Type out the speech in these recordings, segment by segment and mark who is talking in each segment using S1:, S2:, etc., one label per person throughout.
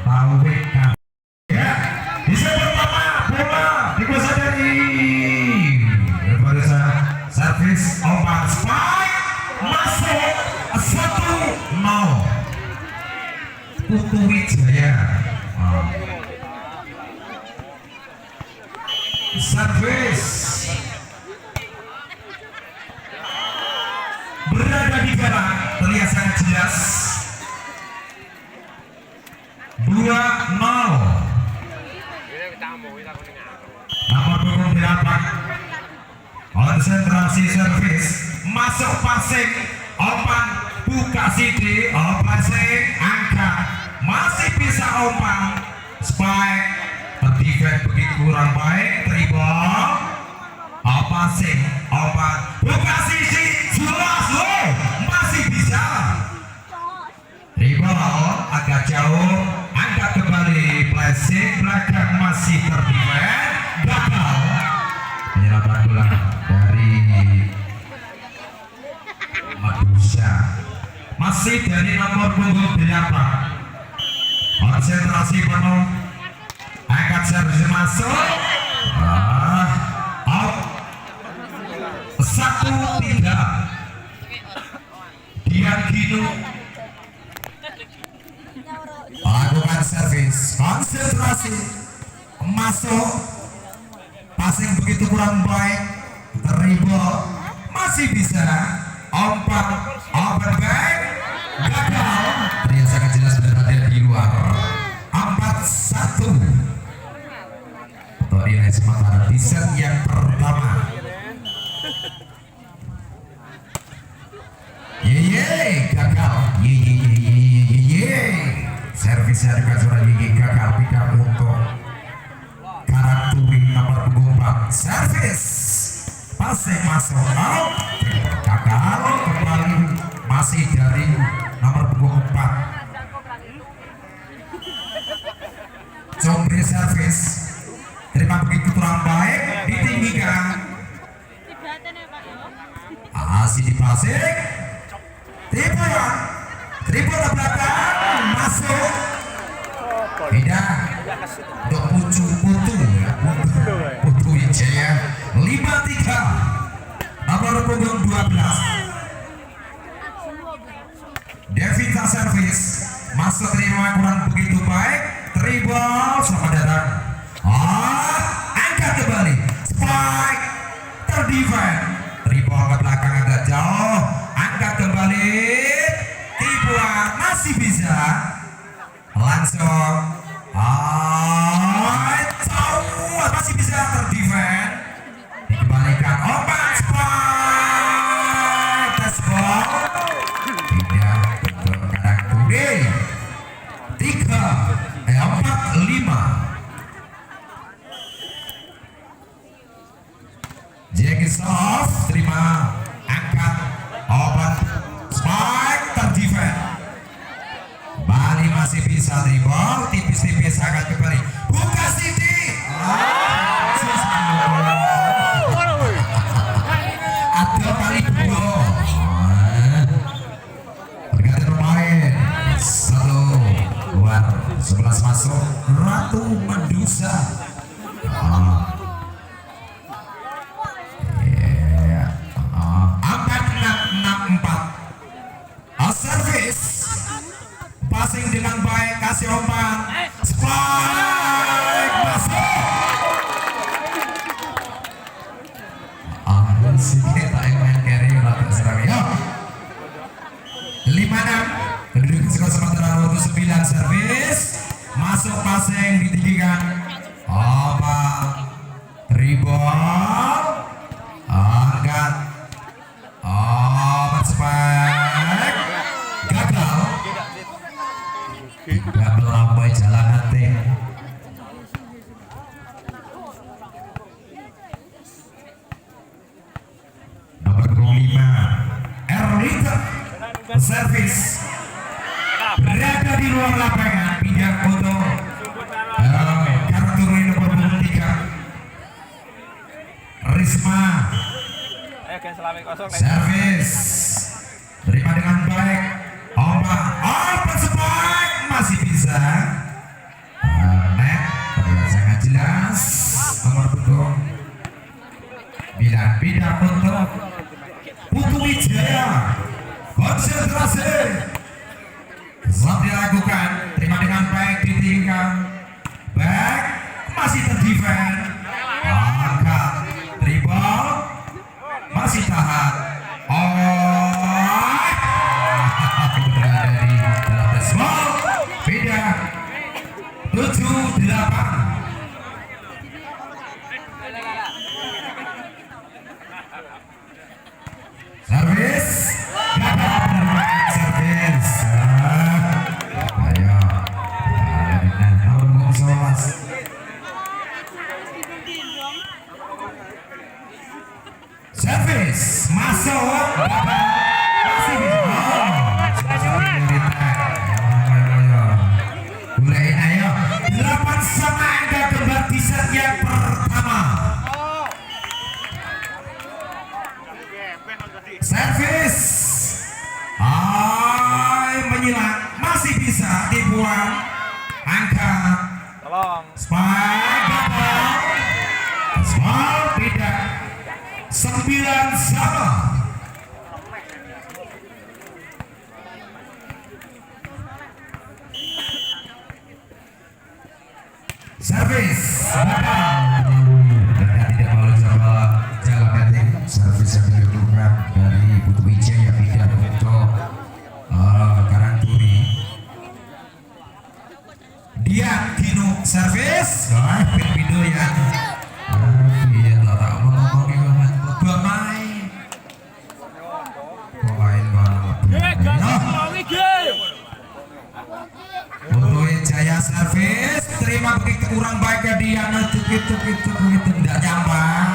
S1: Taufik ya, bisa pertama bola dikuasai dari Barisa, servis umpan spike masuk 1-0 Putu Wijaya. Servis berada di galang, terlihat sangat jelas 2-0. Nomor 28 konsentrasi servis masuk passing umpan buka CD passing angka masih bisa umpan spike defense begitu kurang baik dribble passing umpan buka CD jelas loh masih bisa dribble agak jauh angkat kembali flashing belakang masih terdefend gagal penyerapan bola dari Madusa masih dari nomor punggung 8 konsentrasi penuh angkat servis masuk out 1-3 Dian Gino lakukan servis konsentrasi masuk passing begitu kurang baik dribble masih bisa umpan open back gagal dia sangat jelas berada di luar 4-1 untuk nilai sementara di set yang pertama. Gagal servis dari Kasuran gagal tidak untuk Karaturing nomor 4 servis passing masuk out gagal kembali masih dari nomor 4 Combri servis terima begitu kurang baik ditinggikan masih di passing triple ke belakang masuk tidak untuk Putu Wijaya 5-3 nomor punggung 12 Devita servis masuk terima kurang begitu baik dribble selamat datang angkat kembali spike terdefend dribble ke belakang agak jauh angkat kembali tipuan masih bisa langsung masih bisa terdefend dikembalikan umpan spike dashboard tidak untuk Karaturing 4-5 Jackie Soft terima angkat obat spike terdefend Bali masih bisa dribble tipis-tipis angkat kembali buka Sidi ada kali dua berganti pemain 1 luar 11 masuk Ratu Medusa angkat 6-4 servis passing dengan baik kasih umpan spike masuk sedikit tak main carry Ratu Surabaya 5-6 kedudukan skor sementara waktu 9 servis masuk passing ditinggikan dribble angkat spike gagal tidak melampaui jalan hati nomor 5 Erlita servis berada di luar lapangan pindah foto Karaturing nomor 3 Risma servis terima dengan baik open spike masih bisa konsentrasi setelah dilakukan, terima dengan baik ditinggal back, masih terdefend, angkat dribble, masih tahan, berada di dalam baseball, beda 7-8. Servis gagal bermain servis. Ayo, nomor 11. Servis masuk gagal. Masih mulai ayo 8 sama angka kembali di set yang pertama. Servis menyilang, masih bisa dibuang, angkat spike gagal, small beda 9 sama. Servis tidak mau coba jalan dari servis yang dilakukan dari Putu Wijaya tidak untuk Karangturi. Dia Kino servis video yang iya tak ngomong pemain Putu Wijaya servis terima begitu kurang baik dia begitu tidak nyambang.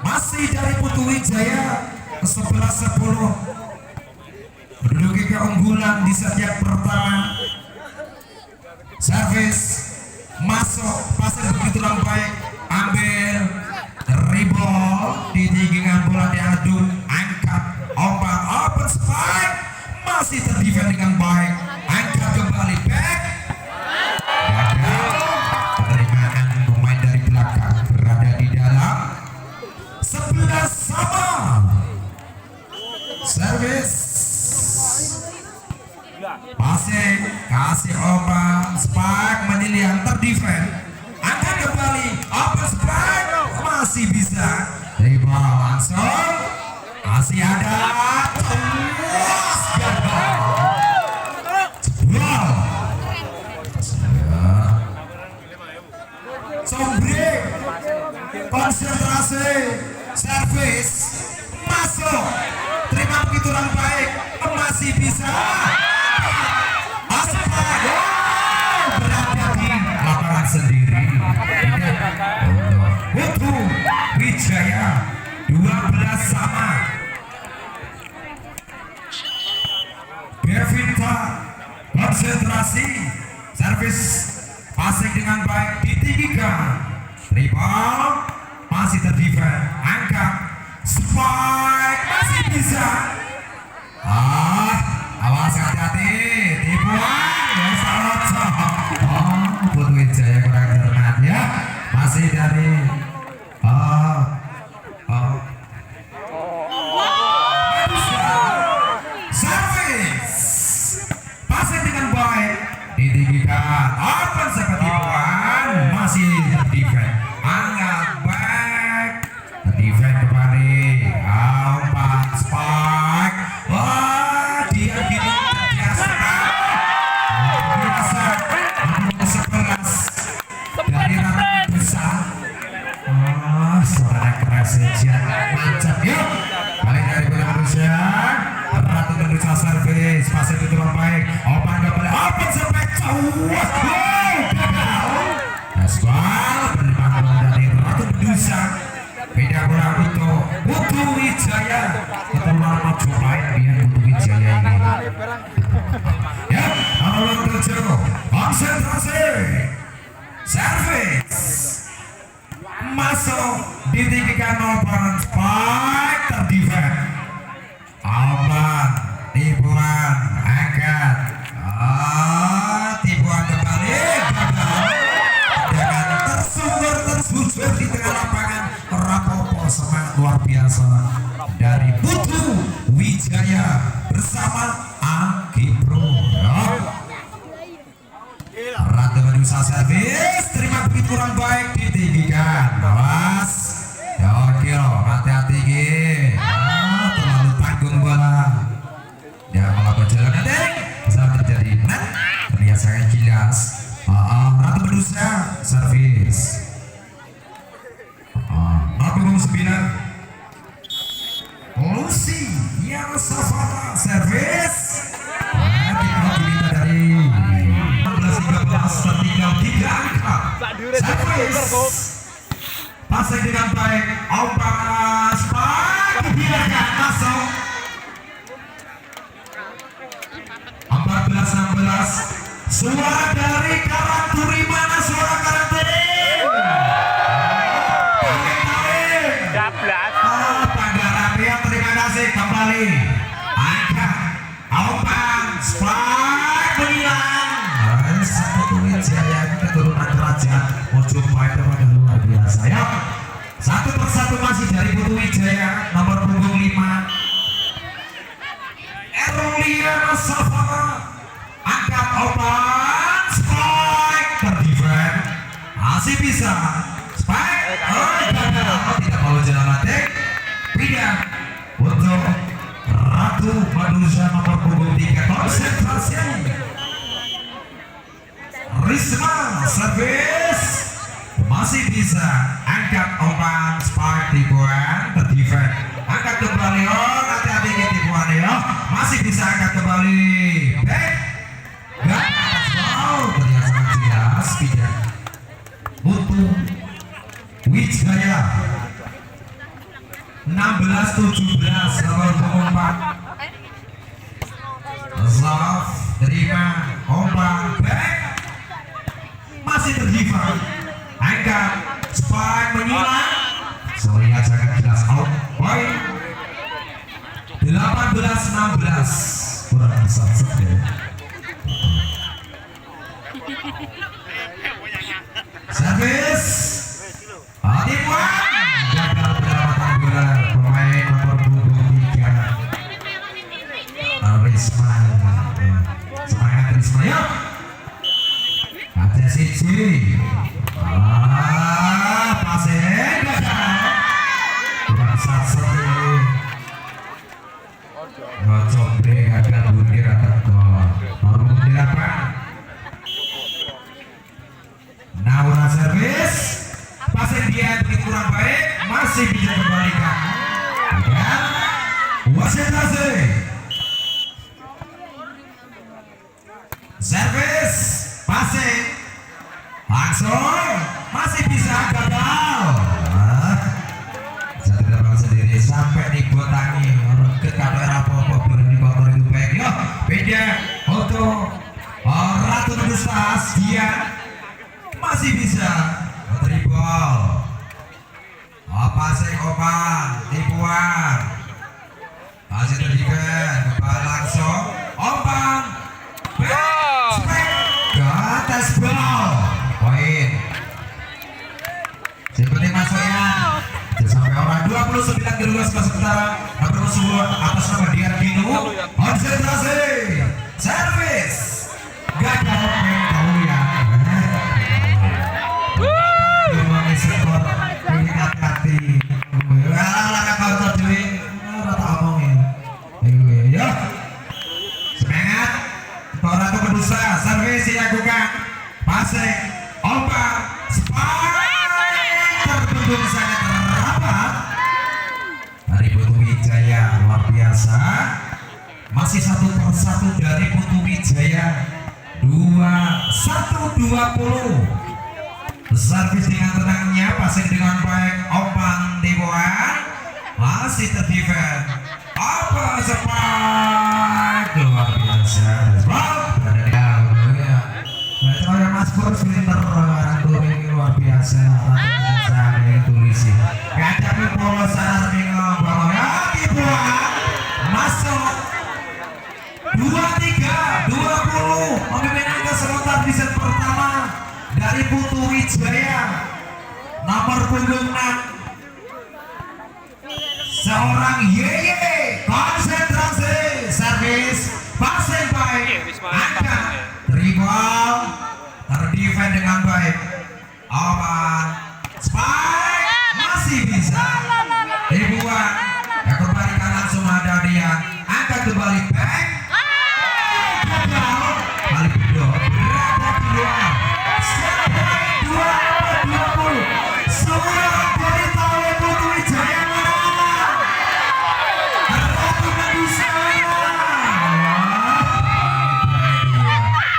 S1: Masih dari Putu Wijaya 11-10 menduduki keunggulan di set yang pertama. Servis masuk, pasir begitu kurang baik, ambil dribble, ditinggikan bola diadu, angkat, ombak, open spike, masih terdefend dengan baik, angkat kembali back. Penerimaan pemain dari belakang berada di dalam 11 sama. Servis passing, kasih ombak, spike menyilihan terdefend, angkat kembali, open spike, masih bisa dribble langsung, masih ada terus gagal. Sombre konsentrasi, servis masuk, terima begitu orang baik, masih bisa berada di lapangan sendiri. Putu Wijaya 12 sama. Devita konsentrasi, servis passing dengan baik, ditinggikan, dribble, masih terdefend, angkat, spike, masih bisa. Awas hati-hati, dibuang, ya salah. Putu Wijaya kurang cermat ya, masih dari servis, passing dengan baik, ditinggikan, open seperti buan, masih defend, angkat back, defend kembali, umpan spike, wah dia gini biasa 11 dari Ratu besar. Suara keras saja, mantap yuk. Balik dari bola Indonesia, Ratu Indonesia servis, pasir itu baik, open kembali, open sampai jauh, gagal. Aswal berlimpah dari Ratu Indonesia, beda bola untuk Putu Wijaya. Kita mau cobain biar Putu Wijaya ini. Ya, nomor 7, konsentrasi, servis masuk, ditinggikan, open spike, terdefend, open, tipuan, angkat, tipuan kembali, gagal, dengan tersungkur di tengah lapangan. Rapopo semangat luar biasa dari Putu Wijaya. bersama Anggi Pro. Ratu berusaha servis, terima begitu kurang baik ditinggikan. Awas, ya oke loh, hati-hati gini. Terlalu tanggung bola. Ya kalau berjalan nanti bisa terjadi net. Terlihat sangat jelas. Ratu berusaha servis. Nomor 9. Lucy yang Savana servis. Diminta dari 16-13 tertinggal 3 angka. Servis pasang dengan baik. Ombak Spark dibiarkan masuk. 14-16. Suara dari Karanturi, mana suara Karanturi? Terima kasih kembali. Angkat Ombak Spark menyilang. Satu Wijaya keturunan kerajaan ujung fighter pada luar biasa ya. Satu persatu masih dari Putu Wijaya nomor punggung 5 Erliana Savana. Angkat Ombak Spark terdefend, masih bisa Spark. Tidak mau jalan mati. Pindah untuk Ratu manusia nomor punggung 3. Konsentrasi. Risma servis masih bisa. Angkat Ombak Spark tipuan terdefend. Angkat kembali. Hati-hati ke tipuan ya. Masih bisa angkat kembali. Back. Gak terlihat sangat jelas. Pindah untuk Wijaya 16-17 nomor 4. Love terima Ombak back masih terhilang. Angkat Spark menyilang. Terlihat sangat jelas out point. 18-16 kurang satu servis. Tipuan gagal penyelamatan bola pemain nomor punggung 3 Risma. Semangat Risma ya. Ada siji. Pasien gagal. Kurang satu. Ngocobre gagal bundir atau gol. Nomor bundir apa? Naura servis. Pasien dia begitu kurang baik, masih bisa kembalikan. Dan wasit servis pasien langsung masih bisa gagal. Saya tidak bang sendiri sampai dibotangi ke kamera apa berani motor itu baik ya. Beda untuk Ratu Nustas dia masih bisa dribble. Pasing Ombak tipuan masih terdikan kembali langsung Ombak back ke atas ball poin seperti masuk ya sampai orang 29-12 masuk utara nomor 10 atas nama Diargino. Konsentrasi servis gagal tahu ya. Skor ini hati-hati. Lah kau tadi rata omongin. Ya. Semangat. Ratu berusaha servis dilakukan. Pasing Ombak Spark tertunduk sangat rapat. Dari Putu Wijaya luar biasa. Masih 1-1 dari Putu Wijaya. 21-20. Servis dengan tenangnya, pasing dengan baik Ombak tipuan masih terdefend. Apa Spark luar biasa. Spark berada di dalam ya. Saya Mas Pur sprinter Ranturi luar biasa. Ranturi yang tulisi. Kadapi polos arming bawa ya tipuan masuk 23-20 memimpin angka sementara di set pertama dari Putu Wijaya nomor punggung 6 seorang Yeye. Konsentrasi servis defend dengan baik. Aman. Spike masih bisa dibuat. Ya kembali langsung ada dia. Angkat kembali back. Gagal. Balik kedua. Berada di luar. 20. Semua dari Tawe Putu Wijaya menang. Ratu Nabisaya.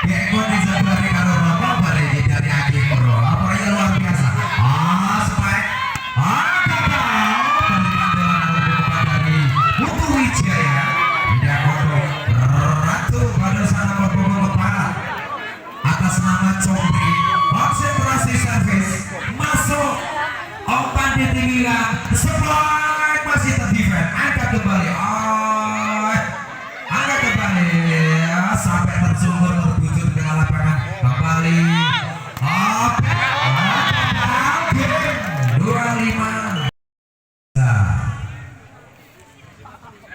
S1: Bekon bisa dari karo bapak balik dari Akim Bro. Apa yang luar biasa. Spike. Gagal. Balik dari Putu Wijaya. Tidak kotor. Ratu pada sana berbobot parah. Atas nama Combri. Konsentrasi servis masuk umpan ditinggikan Spike masih terdefend. Angkat kembali angkat kembali sampai tersungkur terbujur dengan lapangan kembali 25.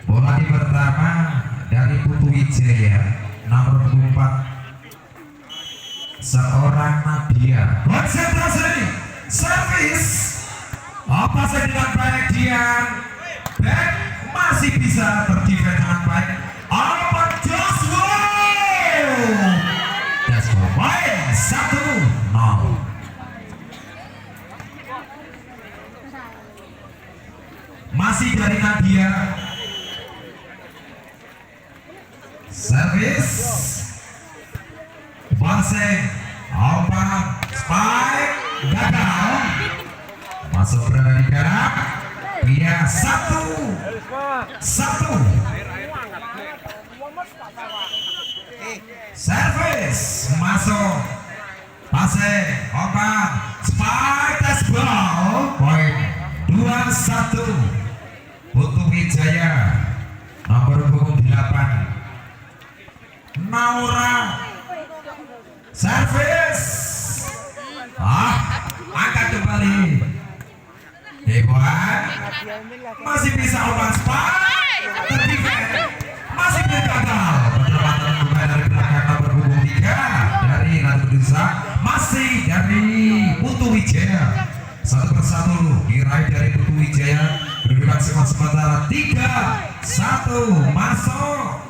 S1: Bola di pertama dari Putu Wijaya nomor 4 seorang Nadia. Konsentrasi servis apa sih dengan baik dia back masih bisa berdefend dengan baik. Apa Joshua main 1-0. Masih dari Nadia servis passing, umpan, Spike, gagal. Masuk berada di dalam. Dia 1-1. Service, masuk, passing, umpan, Spike, tes ball. Poin 2-1. Putu Wijaya nomor punggung 8 Naura. Servis angkat kembali Dewan masih bisa umpan Spike terdefend masih gagal. Pertempatan kembali dari belakang nomor punggung 3 dari Ratu Desa masih dari Putu Wijaya. Satu persatu diraih dari Putu Wijaya. Kedudukan sementara 3-1. Masuk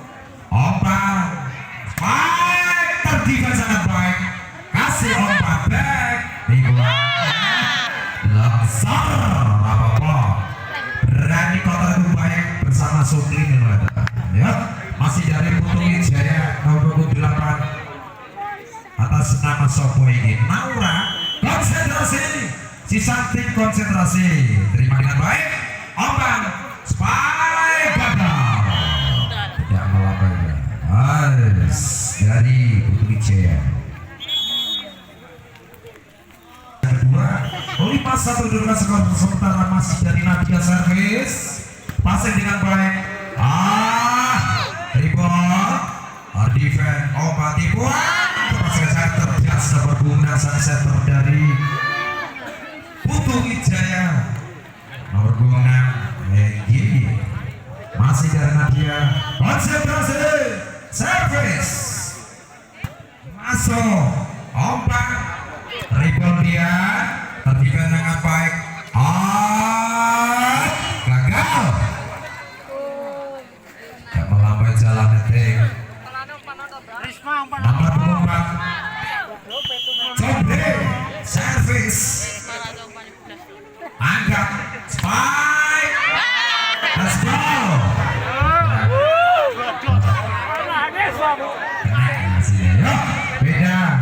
S1: umpan Spike terdefend sangat baik. Kasih umpan back dibuat langsar apa-apa. Berani kotor itu baik bersama Sukli ya. Masih dari Putu Wijaya nomor 28 atas nama Sopo ini. Naura konsentrasi. Si Santik konsentrasi. Terima dengan baik. Umpan Spike gagal. Tidak melambai. Dari Putu Wijaya. Kedua 5-1 dengan skor sementara masih dari Nadia servis. Passing dengan baik. Rebound. Defend. Umpan dibuat. Pasang center biasa berguna sang center dari Putu Wijaya. Nomor 26 Egy. Masih dari Nadia. Konsentrasi. Servis masuk umpan rebound dia terdefend dengan baik. Gagal. Tidak melambai jalan netting. Nomor 4 Cobre servis angkat Spike. Let's go. Beda.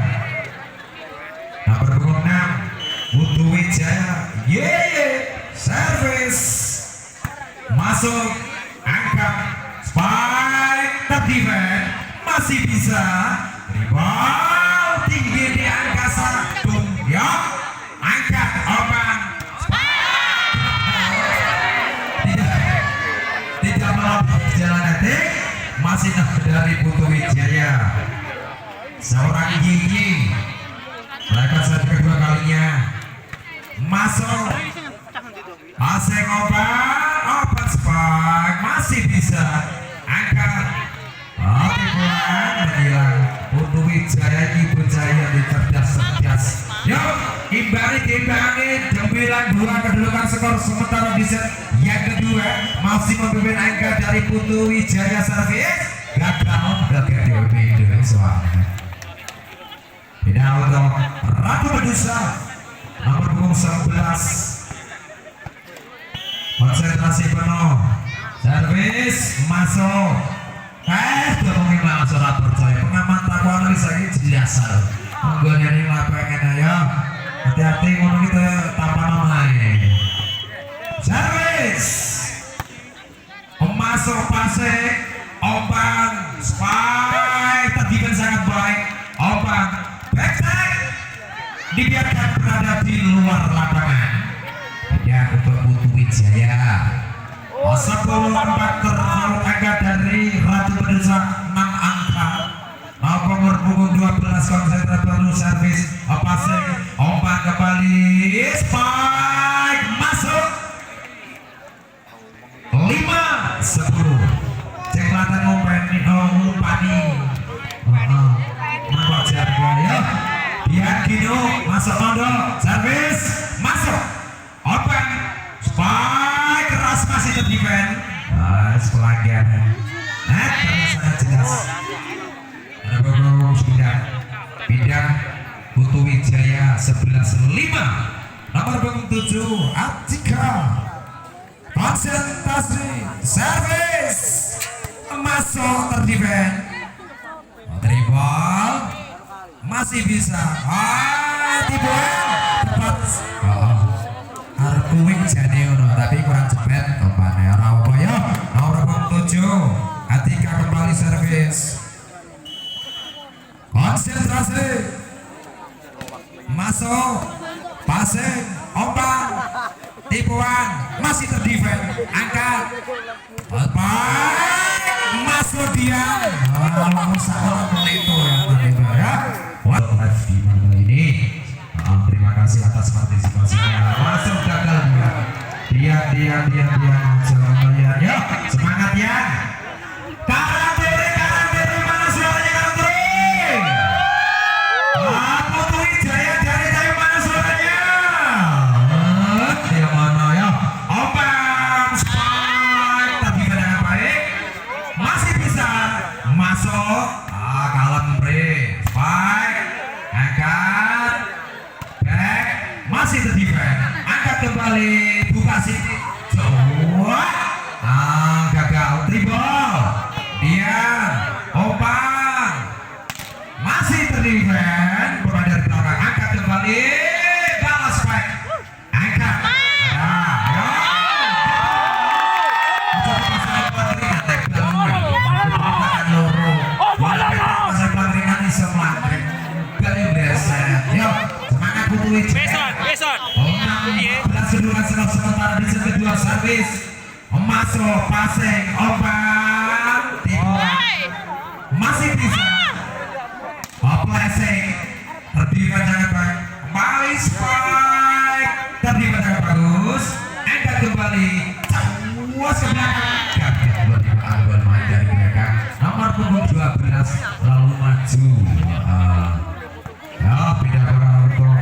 S1: Nomor 6 Putu Wijaya. Servis masuk angkat Spike terdefend masih bisa rebound tinggi di angkasa. Angkat umpan tidak melampaui jalan neting. Masih dari Putu Wijaya. Seorang Gigi mereka set kedua kalinya masuk pasang obat Spike masih bisa angkat tipuan hilang. Putu Wijaya Ibu Jaya di cerdas setia Yuk, imbangi Gemilang 2 kedudukan skor sementara di set yang kedua masih memimpin angka dari Putu Wijaya servis gagal diambil soalnya. Tidak untuk Ratu Medusa nomor punggung 11. Konsentrasi penuh, servis masuk. Ngomongin langsung percaya pengamat takwa lagi saya jelas. Monggo nyari lapangan ayo. Hati-hati ngono kita tanpa main. Servis. Masuk pasir, ombang, spike tadi sangat baik. Ombang, backside dibiarkan berada di luar lapangan. Ya untuk Putu Wijaya. 10 4 terpaut angka dari Ratu Medusa 6 angka. Nomor punggung 12 konsentrasi penuh servis passing ombak kembali spike masuk 5-10. Cek latan ngumpani membuat jaga ya biar Gino masuk mondo servis masuk ombak spike keras masih terdefend pelanggaran sangat jelas. Bidang Putu Wijaya 11-5 nomor punggung 7 Atika konsentrasi servis masuk terdefend dribble masih bisa dibuang tepat Arkuwing jadi tapi kurang cepet umpannya Rawoboyo nomor punggung 7 Atika kembali servis konsentrasi masuk passing ombang tipuan masih terdefend angkat masuk dia itu ya ini terima kasih atas partisipasinya masuk gagal dia ya semangat ya karanteri mana suaranya karanteri Putu Wijaya dari mana suaranya yang mana ya ombang spike tapi dengan baik masih bisa masuk kalem bre spike angkat back masih terdefend angkat kembali buka sini coba gagal dribble dia ombang masih terdefend berada dari belakang angkat kembali balas spike angkat semangat Putu Wijaya sementara di set kedua servis masuk passing ombang masih bisa placing terdiri sangat baik kembali spike terdiri sangat bagus angkat kembali cawas ke belakang gagal main dari belakang nomor punggung 12 lalu maju ya pindah ke untuk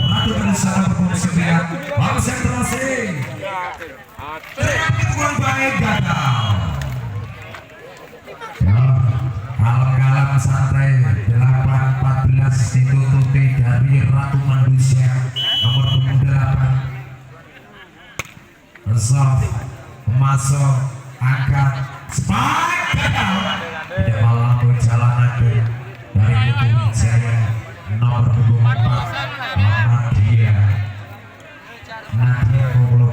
S1: Ratu Medusa nomor punggung 9 konsentrasi teriak kurang baik gagal kalem santai 8-14 ditutupi dari Ratu Medusa nomor punggung 8 soft masuk angkat spike gagal tidak mampu jalan lagi dari Putu Wijaya nomor punggung 4 Nadia Koblo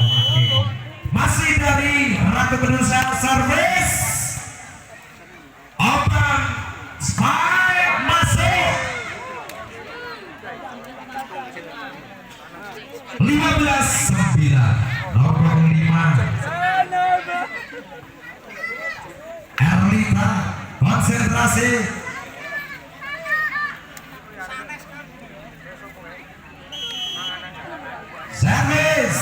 S1: masih dari Ratu Medusa servis open spike masuk 15-9 nomor 5 Erlita konsentrasi servis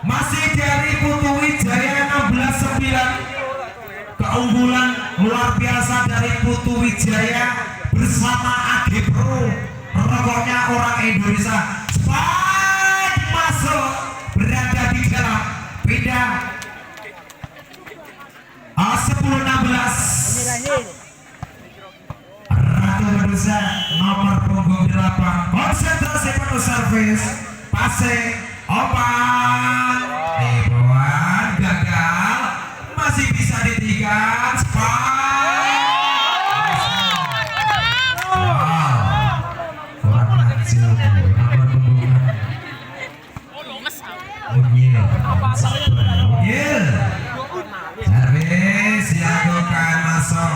S1: Masih dari Putu Wijaya 16-9. Keunggulan luar biasa dari Putu Wijaya bersama AG Pro. Rokoknya orang Indonesia. Spike masuk, berada di dalam pindah 10-16. Ratu Indonesia nomor punggung 8. Konsentrasi penuh servis, passing, opan, ribuan gagal, masih bisa ditikan. Servis dilakukan masuk,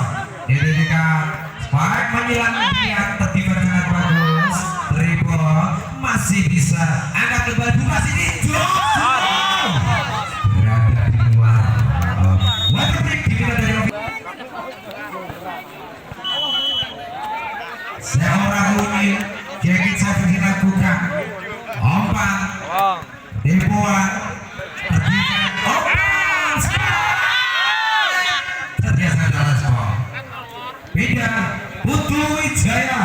S1: didirikan Spike menyilang lihat tertiba dengan bagus. Dribble masih bisa angkat kembali buka sini. Berada di luar. Waterpick dibina dari seorang bunyi Jekit saya dilakukan umpan dibuat tertiba umpan terbiasa dalam skor pindah Putu Wijaya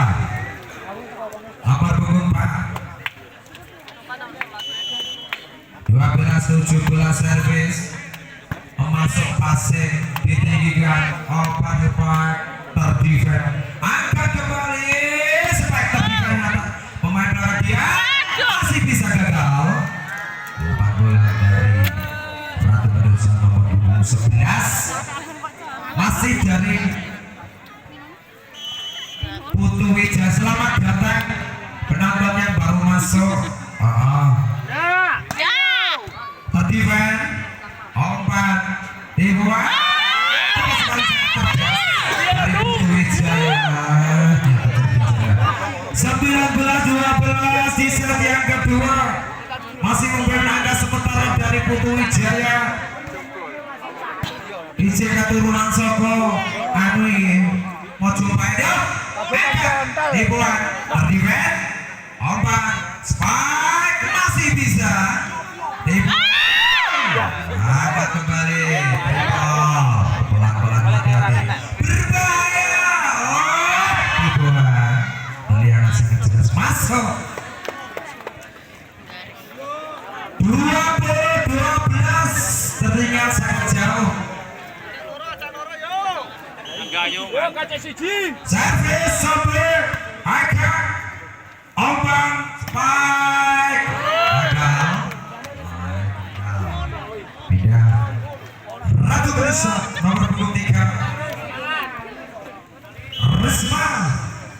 S1: nomor punggung 4 12-17 servis memasuk passing ditinggikan umpan depan terdefend angkat kembali Spike terdefend pemain belakang dia masih bisa gagal. Umpan bola dari Ratu Indonesia nomor 11 masih dari Putu Wijaya. Selamat datang penonton yang baru masuk. Terdefend umpan dibuat dari Putu Wijaya 19-12 di set yang kedua masih memberi angka sementara dari Putu Wijaya. DJ keturunan Soko anu mau coba ya dibuat terdefend umpan Spike masih bisa dibuat angkat kembali pelan-pelan hati-hati berbahaya dibuat melihat sangat jelas masuk 20-12 tertinggal sangat jauh. Servis sampai akan umpan Spike gagal. Pindah Ratu Indonesia nomor punggung 3 Risma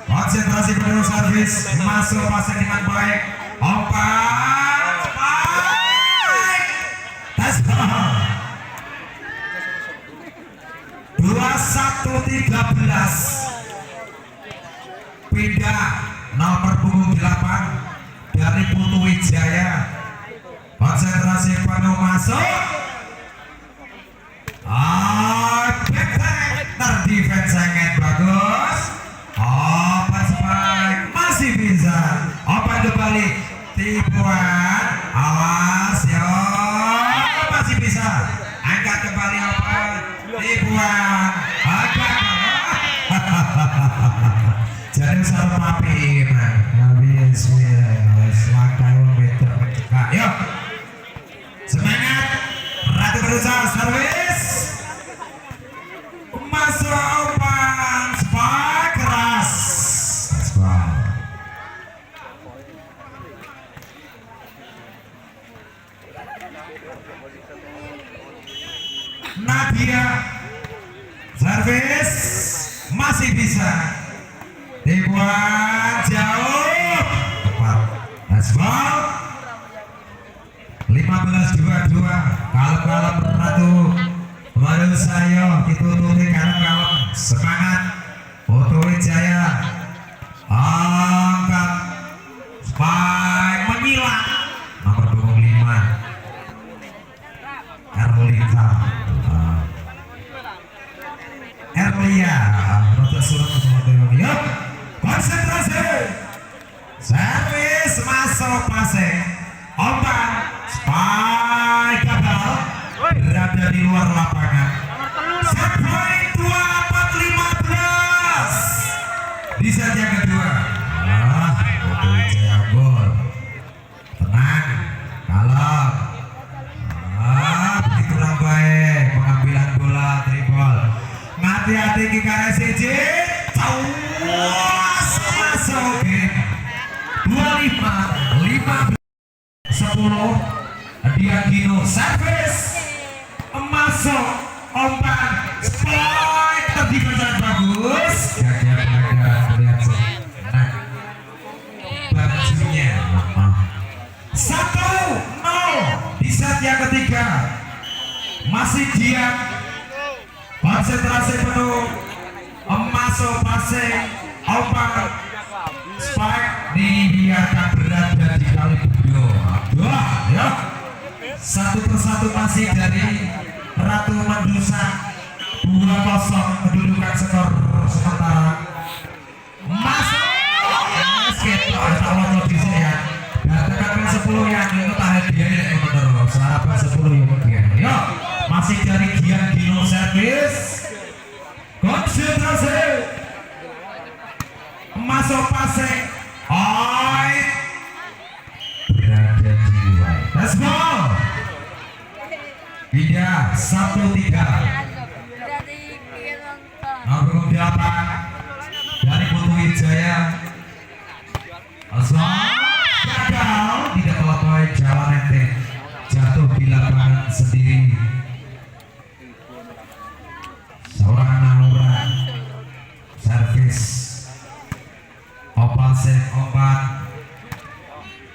S1: konsentrasi penuh servis masuk passing dengan baik umpan Spike tes 21-13 pindah nomor punggung 8 dari Putu Wijaya konsentrasi penuh masuk terdefend sangat bagus open Spike masih bisa open kembali tipuan awas yo masih bisa angkat kembali open tipuan agak jadi sarap api habis selangkah meter mencegah yuk semangat Ratu berusaha servis masuk umpan Spike keras Nadia servis masih bisa dibuat jauh tepat asbal 15-22 kalem-kalem Ratu baru saya ditutupi kalem-kalem semangat Putu Wijaya angkat Spike menyilang nomor 25 Erlita Erlia rota surat yuk konsentrasi servis masuk passing umpan Spike berada di luar lapangan. Set point 24-15 di set yang kedua. Putu Wijaya gol. Tenang, kalem. Begitu kurang baik pengambilan bola dribble. Hati-hati ki KSJ. Cawas masuk game. 25-15 10. Diagino service masuk umpan spike terdikan sangat bagus. Jaga pelanggaran melihat senang bajunya. 1-0 di set yang ketiga. Masih diam, konsentrasi penuh, masuk passing umpan spike dibiarkan berada di kali beliau. Wah ya, satu persatu masih dari Ratu Mendusa. 2-0 mendudukan skor sementara. Masuk sekitar kalau di sini ya. Datakan 10 yang itu tahan dia yang benar. Sarapan 10 yang kemudian. Yo, masih dari Gian Gino service. Konsentrasi. Masuk passing. Berada di wide. Let's go. Pindah 1-3. Nomor 8 dari Putu Wijaya. Gagal, tidak melampaui jalan ente, jatuh di lapangan sendiri. Seorang Naura servis opan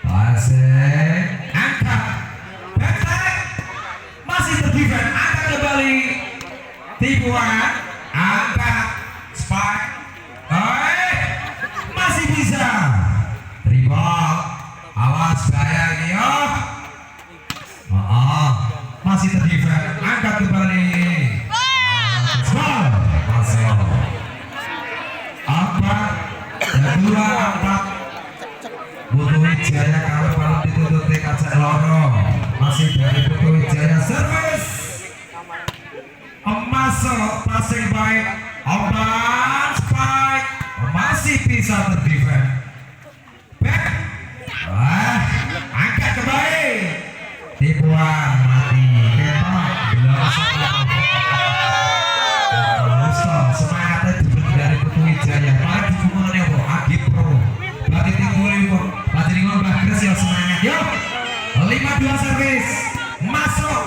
S1: pasek angkat backtrack masih terdefend, angkat kembali tipuan angkat spike masih bisa dribble. Awas bahaya ini ya. Masih terdefend, angkat kembali. Masuk. 4-2. Putu Wijaya kalau balon ditutupi kaca loro. Masih dari Putu Wijaya service. Masuk passing baik. Umpan spike masih bisa terdefend. Back. Angkat kembali. Tipuan mati. Semangatnya diberi dari Putu Wijaya. Mari dukungannya bro. Agip pro. Berarti tinggal bro. Berarti tinggal bagus ya semangat. Yuk. 5-2 service. Masuk.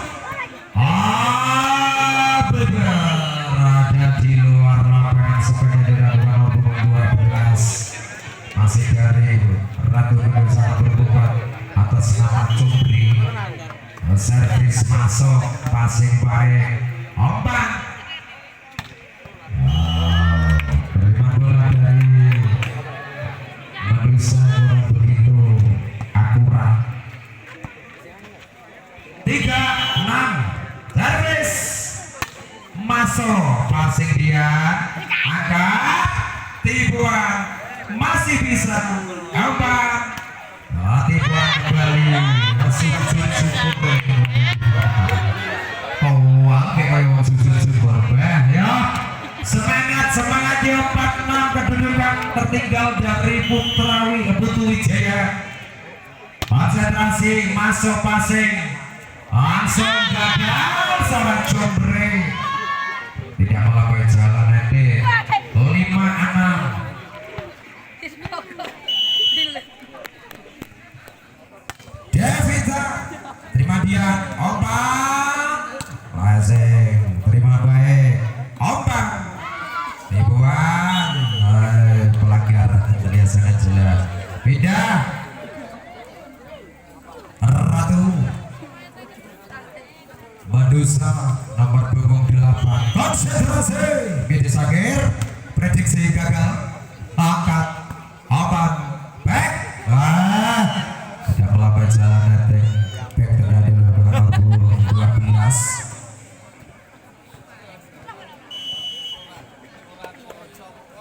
S1: Berada di luar lapangan sebagai dilakukan nomor 12. Masih dari Ratu Mendusa berbuat atas nama Cumbri. Servis masuk, passing baik, umpan. Terima bola dari Mendusa kurang begitu akurat. 3-6 servis masuk, passing dia, angkat, tipuan masih bisa, umpan. Tipuan kembali sujud syukur. Ya, semangat ya 4-6 kedudukan tertinggal dari Putu Wijaya. Konsentrasi masuk passing langsung gagal seorang Combre, tidak melakukan jalan nanti. 5-6. Devita terima dia umpan passing terima baik umpan tipuan pelanggaran terlihat sangat jelas. Pindah Ratu Mendusa nomor punggung 8. Konsentrasi Bidi Sagir, prediksi gagal, angkat umpan back tidak melampaui jalan netting. Back terjadi dengan nomor 12.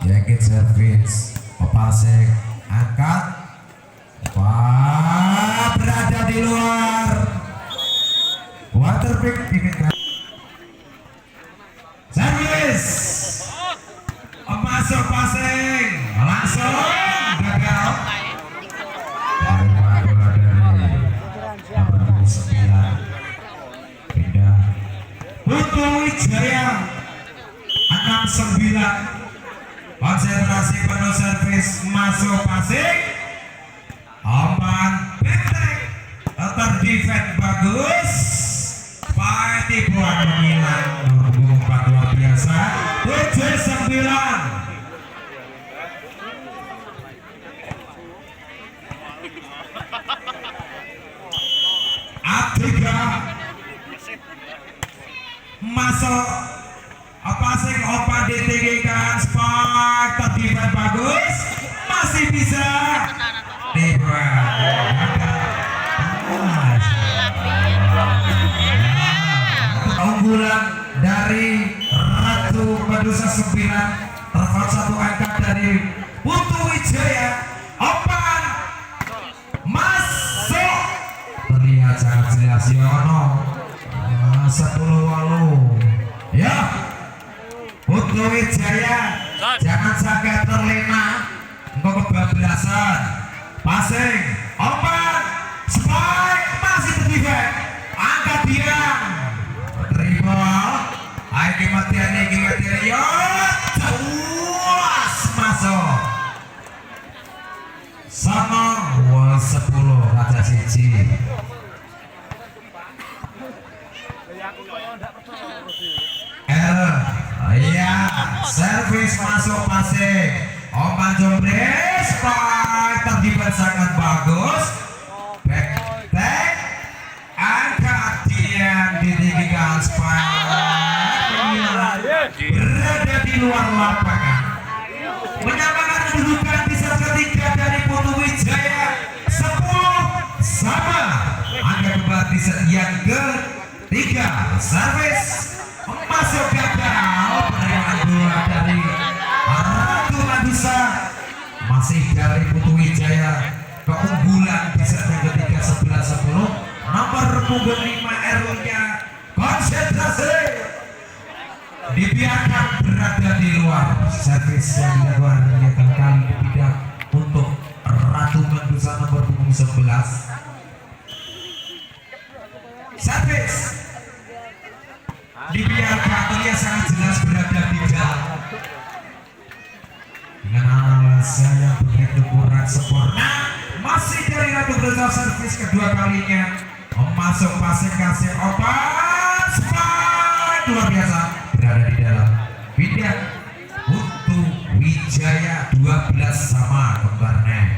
S1: Yakin service passing angkat Wijaya 69. Konsentrasi penuh servis masuk passing. Umpan benteng terdefend bagus. Pak tipuan menghilang nomor 4 luar biasa 79. A3 masuk passing umpan ditinggikan spike terdefend bagus masih bisa unggulan dari Ratu Medusa 9 telepon 1 angka dari Putu Wijaya. Umpan masuk terlihat sangat jelas Yono 10-8 ya. Putu Wijaya jangan sampai terlena engkau kebablasan. Passing umpan spike masih terdefend angkat diam terima kematian yo terus masuk sama 10 raja siji. Iya servis masuk passing umpan jombres spike terdefend sangat bagus back tag angkat diam ditinggikan spike berada di luar lapangan menyamakan kedudukan di set ketiga dari Putu Wijaya 10 sama. Angka kembali di set yang ketiga servis masuk gagal penerimaan bola dari Ratu Medusa masih dari Putu Wijaya keunggulan di set yang ketiga 11-10. Nomor punggung 5 Erwinnya konsentrasi dibiarkan berada di luar. Servis yang dilakukan kali tidak untuk Ratu Medusa nomor punggung 11. Servis dibiarkan terlihat sangat jelas berada di dalam dengan alasan yang begitu kurang sempurna. Masih dari Ratu Medusa servis kedua kalinya masuk passing kasih obat spike luar biasa berada di dalam bidang Putu Wijaya 12 sama kembarnya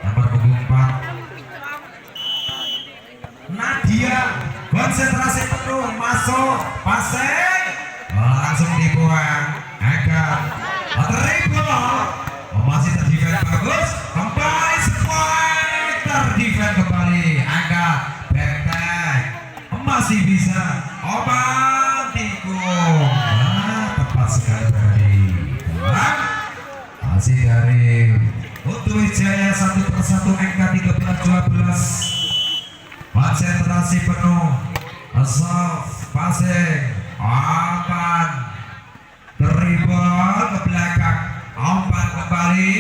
S1: nomor punggung 4 Nadia konsentrasi penuh masuk passing langsung dibuang angkat dribble masih terdefend bagus kembali spike terdefend kembali angkat back masih bisa obat tikung tepat sekali dari dalam masih dari Putu Wijaya 1 persatu angka 13-12 konsentrasi penuh soft passing umpan dribble ke belakang umpan kembali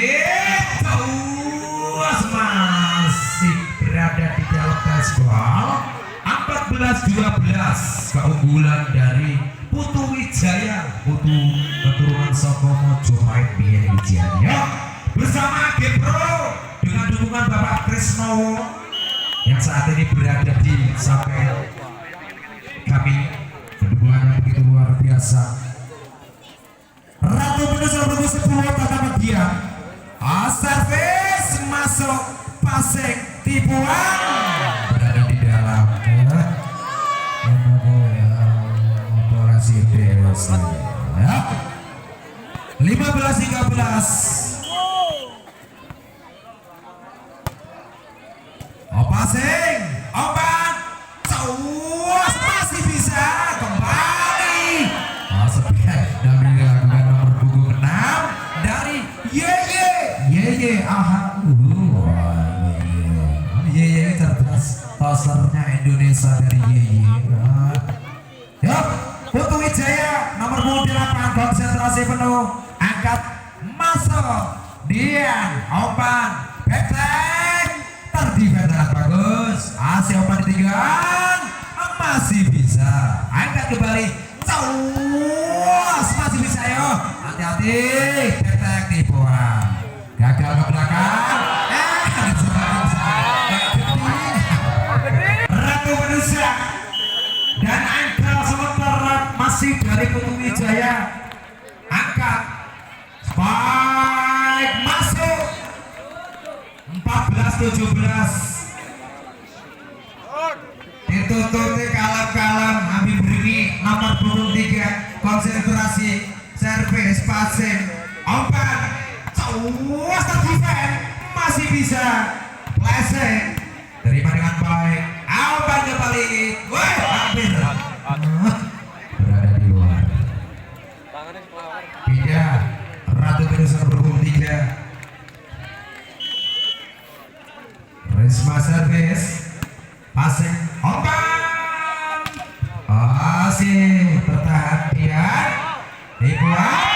S1: terus masih berada di dalam baseball 14-12 keunggulan dari Putu Wijaya. Putu keturunan Soko Mojopahit Biyen Wijaya bersama Gepro dengan dukungan Bapak Krisnowo yang saat ini berada di samping kami. Dukungannya begitu luar biasa. Ratu Medusa nomor 10 Tata Media servis masuk passing tipuan berada di dalam operasi dewasa ya 15-13 passing obat cawas masih bisa kembali sepihan dari dilakukan nomor punggung 6 dari Yeye aha Yeye cerdas tosernya Indonesia dari Yeye. Yuk Putu Wijaya nomor punggung 8 konsentrasi penuh angkat masuk Dian umpan beteng terdefend sangat bagus. Asia umpan ditinggalkan masih bisa angkat kembali Cawas masih bisa ya. Hati-hati, detek tipuan. Gagal ke belakang. Ratu Manusia dan angka sementara masih dari Putu Wijaya. Angkat spike masuk 14-17. Ditututi kalem-kalem Habib Rini nomor 23. Konsentrasi servis passing umpan cawas defense masih bisa flashing terima dengan baik umpan kembali wah hampir berada di luar pindah Ratu Manusia nomor 3 Risma servis passing umpan masih bertahan dia dibuat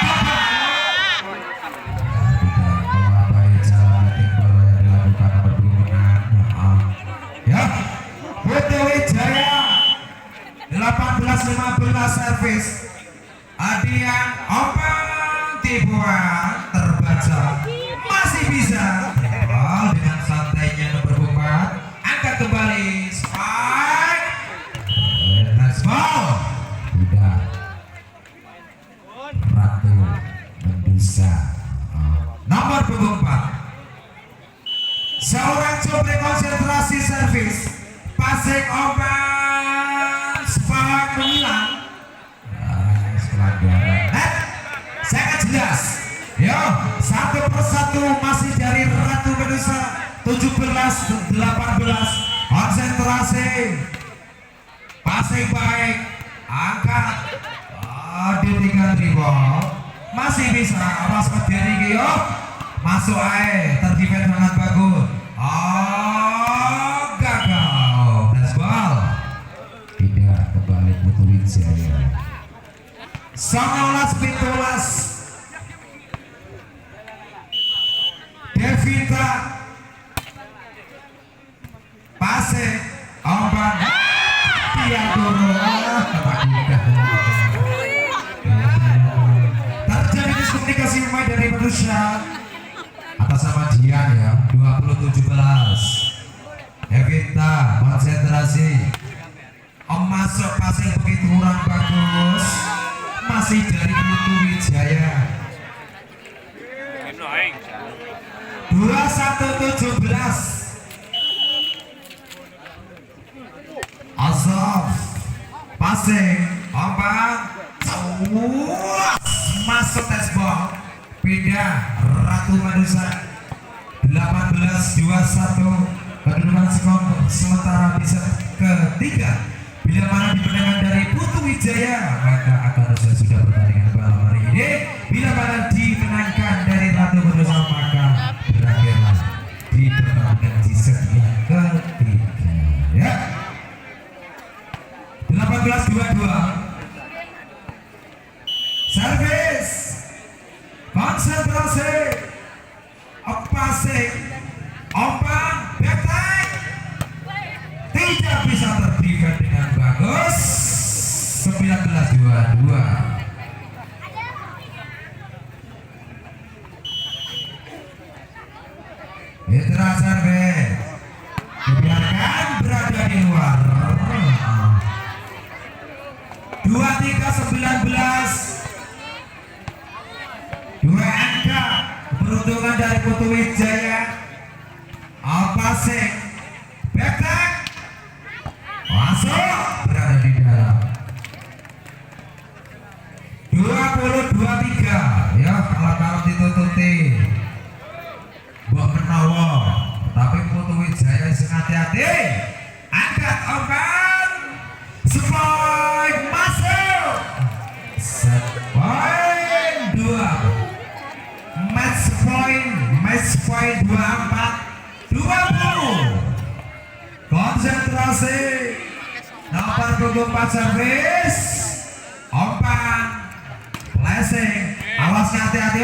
S1: tidak melampaui jalan meeting bola yang dilakukan nomor 26 ya Putu Wijaya 18-15 servis Adian umpan dibuat terbaca masih bisa dengan santainya nomor 4 angkat kembali spike let's ball tidak Ratu Manusia nomor 24 seorang coba konsentrasi servis passing umpan spike menghilang pelanggaran sangat jelas yo satu persatu masih dari Ratu Manusia 17-18 konsentrasi passing baik angkat ditinggal dribble masih bisa awas ke diri yo masuk air terdefend sangat bagus gagal that's ball tidak kembali Putu Wijaya 19-15 Devita passing umpan dia turun terjadi miskomunikasi pemain dari Manusia atas sama Dian ya 20-17 Devita konsentrasi masuk passing begitu kurang bagus masih dari Putu Wijaya 21-17 Azaf passing umpan masuk tes ball pindah Ratu Manusia 18-21 kedudukan skor sementara bisa ketiga bila mana dimenangkan dari Putu Wijaya maka akan sudah pertandingan malam hari ini bila mana dimenangkan dari Ratu Manusia maka berakhirlah di pertandingan di set yang ketiga ya 18-22 servis konsentrasi passing umpan betek tidak bisa terdefend dengan bagus 19-22 Mitra servis dibiarkan berada di luar 23-19 dua angka keberuntungan dari Putu Wijaya passing betek masuk berada di dalam 20-23 ya kalau ditututi buat menawa tapi Putu Wijaya sing hati-hati angkat umpan spike masuk set point 2 match point 24 20 konsentrasi nomor 24 servis umpan flashing awas hati-hati